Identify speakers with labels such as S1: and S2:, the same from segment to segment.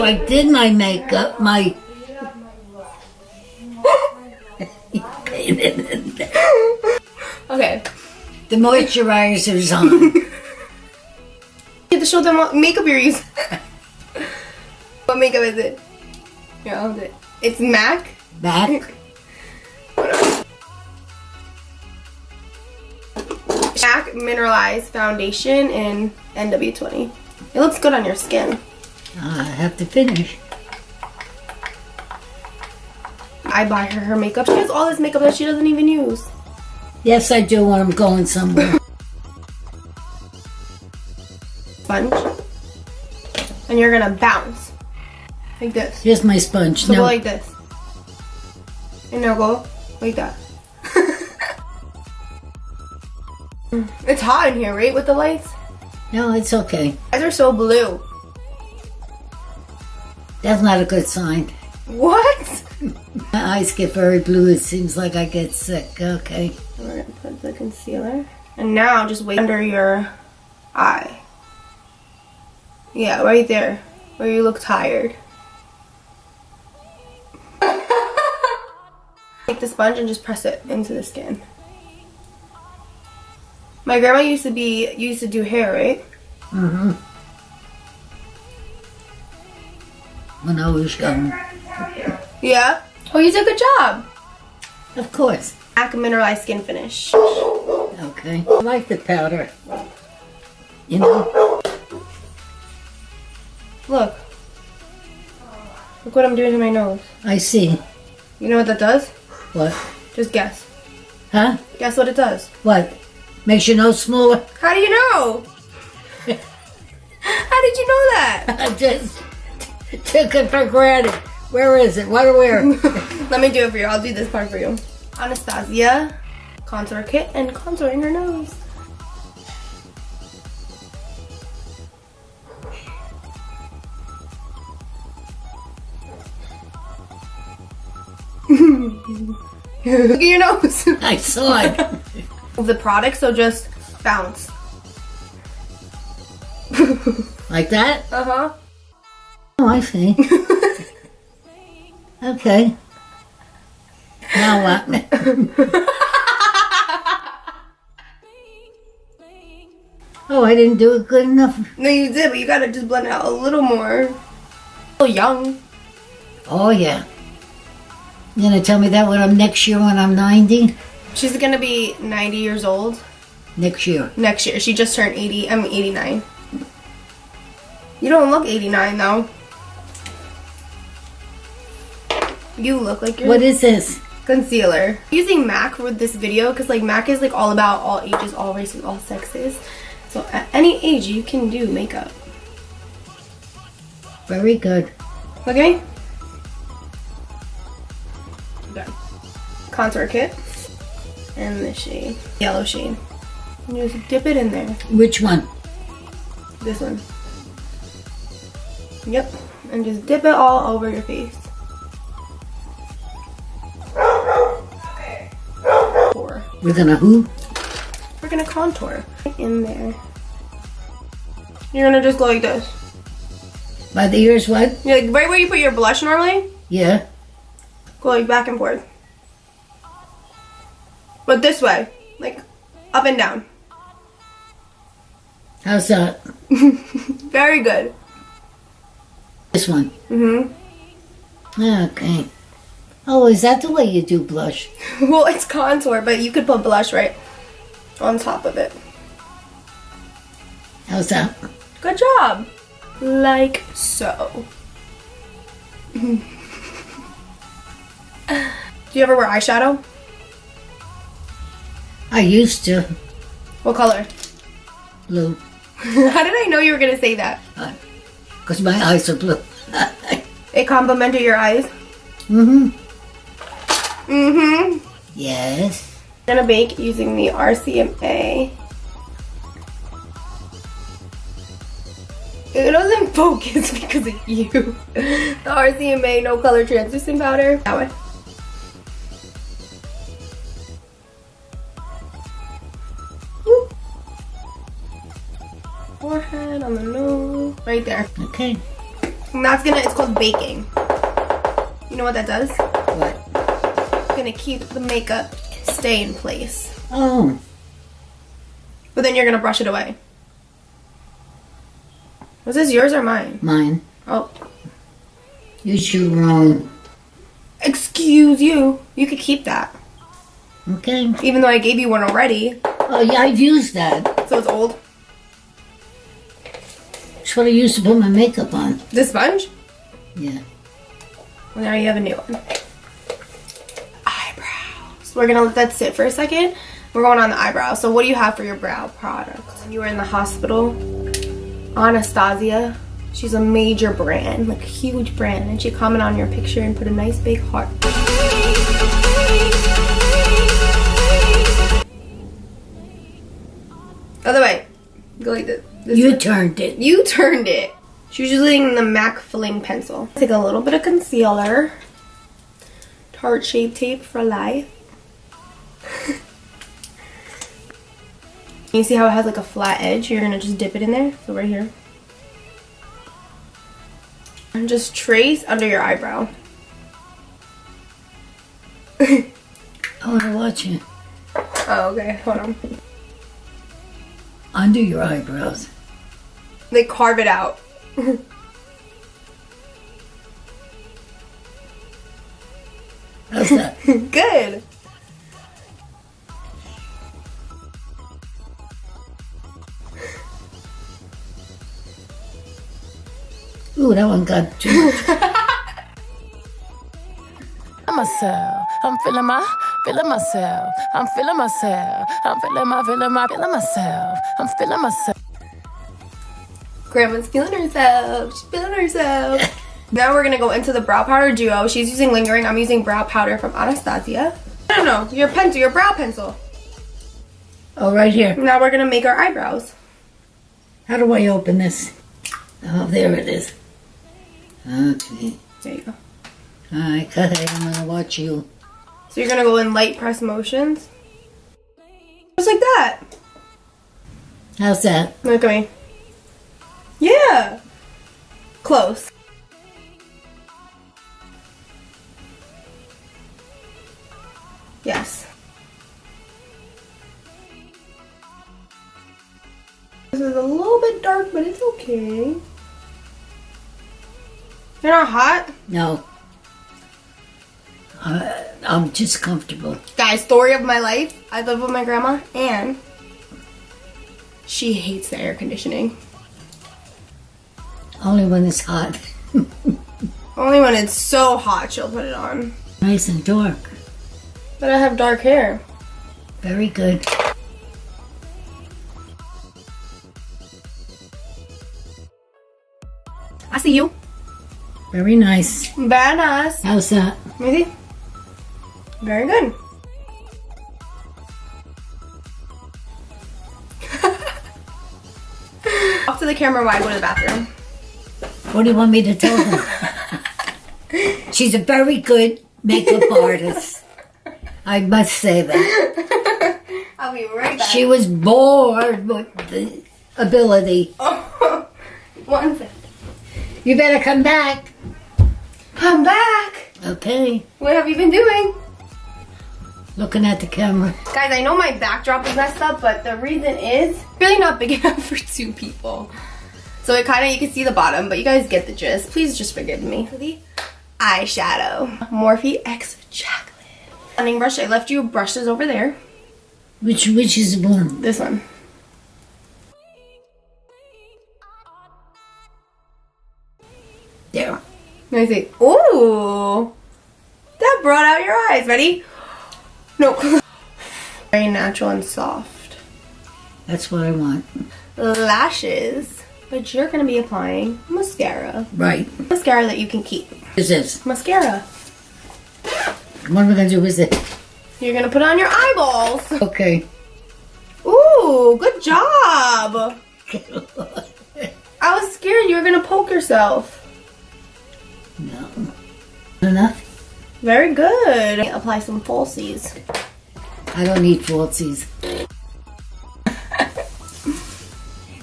S1: I did my makeup, my...
S2: Okay.
S1: The moisturizer's on.
S2: You have to show them what makeup you're using. What makeup is it? Here, I'll do it. It's MAC.
S1: Back.
S2: MAC Mineralized Foundation in NW20. It looks good on your skin.
S1: I have to finish.
S2: I buy her makeup. She has all this makeup that she doesn't even use.
S1: Yes, I do when I'm going somewhere.
S2: Sponge. And you're gonna bounce. Like this.
S1: Here's my sponge.
S2: So
S1: No.
S2: go like this. And now go like that. It's hot in here, right? With the lights?
S1: No, it's okay.
S2: Eyes are so blue.
S1: That's not a good sign.
S2: What?
S1: My eyes get very blue. It seems like I get sick. Okay.
S2: We're gonna put the concealer. And now just wait under your eye. Yeah, right there. Where you look tired. Take the sponge and just press it into the skin. My grandma used to do hair, right?
S1: Mm-hmm. When I was young.
S2: Yeah. Oh, you did a good job.
S1: Of course.
S2: MAC Mineralized Skin Finish.
S1: Okay. I like the powder. You know?
S2: Look. Look what I'm doing to my nose.
S1: I see.
S2: You know what that does?
S1: What?
S2: Just guess.
S1: Huh?
S2: Guess what it does.
S1: What? Makes your nose smaller?
S2: How do you know? How did you know that?
S1: I just took it for granted. Where is it? What? Where?
S2: Let me do it for you. I'll do this part for you. Anastasia contour kit and contouring her nose. Look at your nose.
S1: I saw it.
S2: The product, so just bounce.
S1: Like that?
S2: Uh-huh.
S1: Oh, I see. Okay. Now what? Oh, I didn't do it good enough.
S2: No, you did, but you gotta just blend it out a little more. Still young.
S1: Oh, yeah. You gonna tell me that when I'm next year when I'm 90?
S2: She's gonna be 90 years old
S1: Next year.
S2: next year. She just turned 80. I'm 89. You don't look 89 though. You look like you're...
S1: What is this?
S2: Concealer. I'm using MAC with this video because like MAC is like all about all ages, all races, all sexes. So at any age you can do makeup.
S1: Very good.
S2: Look at me. Okay. Contour kit. And this shade. Yellow shade. And just dip it in there.
S1: Which one?
S2: This one. Yep. And just dip it all over your face.
S1: We're gonna who?
S2: We're gonna contour in there. You're gonna just go like this.
S1: By the ears, what?
S2: Yeah, like right where you put your blush normally.
S1: Yeah.
S2: Go like back and forth. But this way. Like up and down.
S1: How's that?
S2: Very good.
S1: This one.
S2: Mm-hmm.
S1: Okay. Oh, is that the way you do blush?
S2: Well, it's contour, but you could put blush right on top of it.
S1: How's that?
S2: Good job. Like so. Do you ever wear eyeshadow?
S1: I used to.
S2: What color?
S1: Blue.
S2: How did I know you were gonna say that?
S1: Because my eyes are blue.
S2: It complimented your eyes?
S1: Mm-hmm.
S2: Mm-hmm.
S1: Yes.
S2: I'm gonna bake using the RCMA. It doesn't focus because of you. The RCMA no color translucent powder. That way. Woo. Forehead, on the nose, right there.
S1: Okay.
S2: And that's it's called baking. You know what that does?
S1: What?
S2: It's gonna keep the makeup stay in place.
S1: Oh.
S2: But then you're gonna brush it away. Was this yours or mine?
S1: Mine.
S2: Oh.
S1: You should wrong.
S2: Excuse you. You could keep that.
S1: Okay.
S2: Even though I gave you one already.
S1: Oh, yeah, I've used that.
S2: So it's old.
S1: That's what I used to put my makeup on.
S2: The sponge?
S1: Yeah.
S2: Well, now you have a new one. Eyebrows. We're gonna let that sit for a second. We're going on the eyebrows. So what do you have for your brow products? When you were in the hospital, Anastasia, she's a major brand, like a huge brand, and she commented on your picture and put a nice big heart. Other way. Go like this.
S1: You turned it.
S2: You turned it. She was using the MAC filling pencil. Take a little bit of concealer. Tarte Shape Tape for life. You see how it has like a flat edge? You're gonna just dip it in there. So right here. And just trace under your eyebrow.
S1: I want to watch it.
S2: Oh, okay. Hold on.
S1: Under your eyebrows.
S2: They carve it out.
S1: How's that?
S2: Good.
S1: Ooh, that one got too much.
S3: Myself, I'm feeling myself. I'm feeling myself. I'm feeling myself. I'm feeling myself.
S2: Grandma's feeling herself. She's feeling herself. Now we're gonna go into the brow powder duo. She's using lingering. I'm using brow powder from Anastasia. I don't know. Your pencil, your brow pencil.
S1: Oh, right here.
S2: Now we're gonna make our eyebrows.
S1: How do I open this? Oh, there it is. Okay.
S2: There you go.
S1: Alright, go ahead. I'm gonna watch you.
S2: So you're gonna go in light press motions. Just like that.
S1: How's that?
S2: Look at me. Yeah. Close. Yes. This is a little bit dark, but it's okay. You're not hot?
S1: No. I'm just comfortable.
S2: Guys, story of my life. I live with my grandma, and she hates the air conditioning.
S1: Only when it's hot.
S2: Only when it's so hot, she'll put it on.
S1: Nice and dark.
S2: But I have dark hair.
S1: Very good.
S2: I see you.
S1: Very nice.
S2: Very nice.
S1: How's that?
S2: Let me see. Very good. Off to the camera while I go to the bathroom.
S1: What do you want me to tell them? She's a very good makeup artist. I must say that.
S2: I'll be right back.
S1: She was born with the ability.
S2: Oh, 1 second.
S1: You better come back.
S2: I'm back.
S1: Okay.
S2: What have you been doing?
S1: Looking at the camera.
S2: Guys, I know my backdrop is messed up, but the reason is really not big enough for 2 people. So it kind of, you can see the bottom, but you guys get the gist. Please just forgive me. For the eyeshadow. Morphe X Chocolate. Blending brush. I left you brushes over there.
S1: Which is the one?
S2: This one.
S1: There.
S2: Let me see. Ooh. That brought out your eyes. Ready? No. Very natural and soft.
S1: That's what I want.
S2: Lashes. But you're going to be applying mascara.
S1: Right.
S2: Mascara that you can keep.
S1: What is this?
S2: Mascara.
S1: What am I going to do with it?
S2: You're going to put it on your eyeballs.
S1: Okay.
S2: Ooh, good job. I was scared you were going to poke yourself.
S1: No. Enough?
S2: Very good. Apply some falsies.
S1: I don't need falsies.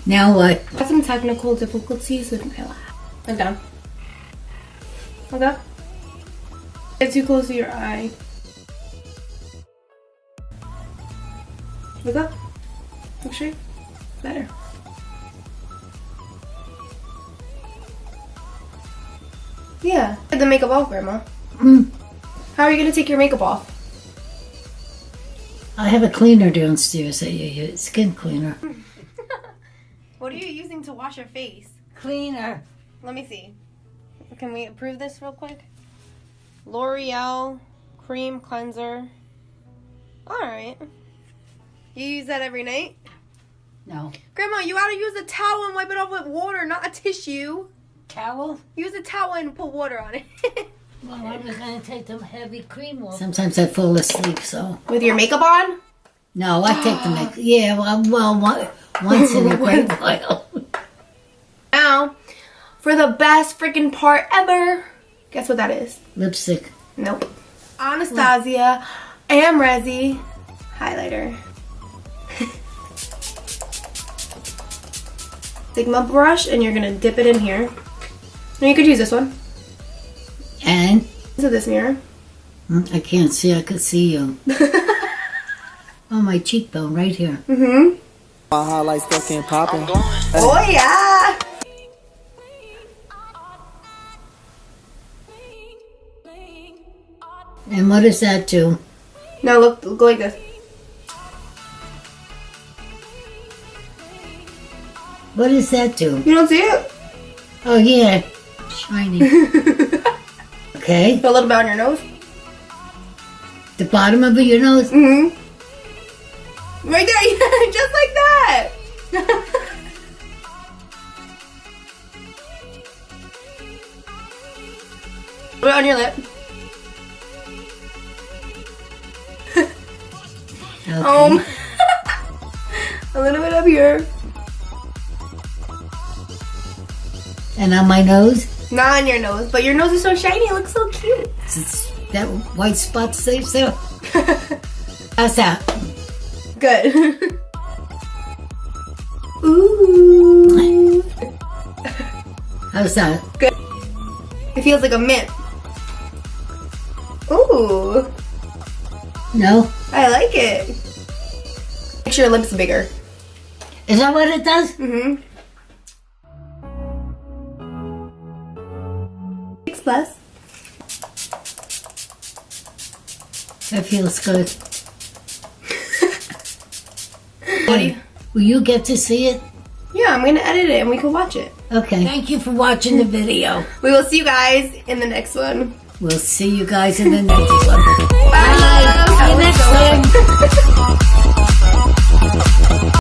S1: Now what?
S2: I had some technical difficulties with my lab. Look down. Look up. Get too close to your eye. Look up. Look straight. Better. Yeah. Get the makeup off, Grandma. How are you gonna take your makeup off?
S1: I have a cleaner downstairs that you use, skin cleaner.
S2: What are you using to wash your face?
S1: Cleaner.
S2: Let me see. Can we approve this real quick? L'Oreal cream cleanser. Alright. You use that every night?
S1: No.
S2: Grandma, you ought to use a towel and wipe it off with water, not a tissue.
S1: Towel?
S2: Use a towel and put water on it.
S1: Well, I was going to take the heavy cream off. Sometimes I fall asleep, so.
S2: With your makeup on?
S1: No, I take the makeup. Yeah, once in a great while.
S2: Now, for the best freaking part ever. Guess what that is?
S1: Lipstick.
S2: Nope. Anastasia Amrezi highlighter. Sigma brush, and you're gonna dip it in here. Now you could use this one.
S1: And?
S2: So this mirror.
S1: I can't see. I could see you. Oh, my cheekbone right here.
S2: Mm-hmm.
S4: My highlights stuck in popping.
S2: Oh yeah.
S1: And what does that do?
S2: Now look, go like this.
S1: What does that do?
S2: You don't see it?
S1: Oh, yeah. Shiny. Okay.
S2: Put a little bit on your nose.
S1: The bottom of your nose?
S2: Mm-hmm. Right there, yeah, just like that. Put it on your lip.
S1: Okay.
S2: A little bit up here.
S1: And on my nose?
S2: Not on your nose, but your nose is so shiny, it looks so cute.
S1: That white spot stays there? How's that?
S2: Good. Ooh.
S1: How's that?
S2: Good. It feels like a mint. Ooh.
S1: No?
S2: I like it. Make your lips bigger.
S1: Is that what it does?
S2: Mm-hmm. 6 plus.
S1: That feels good.
S2: What do you?
S1: Will you get to see it?
S2: Yeah, I'm gonna edit it and we can watch it.
S1: Okay. Thank you for watching the video.
S2: We will see you guys in the next one.
S1: We'll see you guys in the next one.
S2: Bye.
S1: See you next time.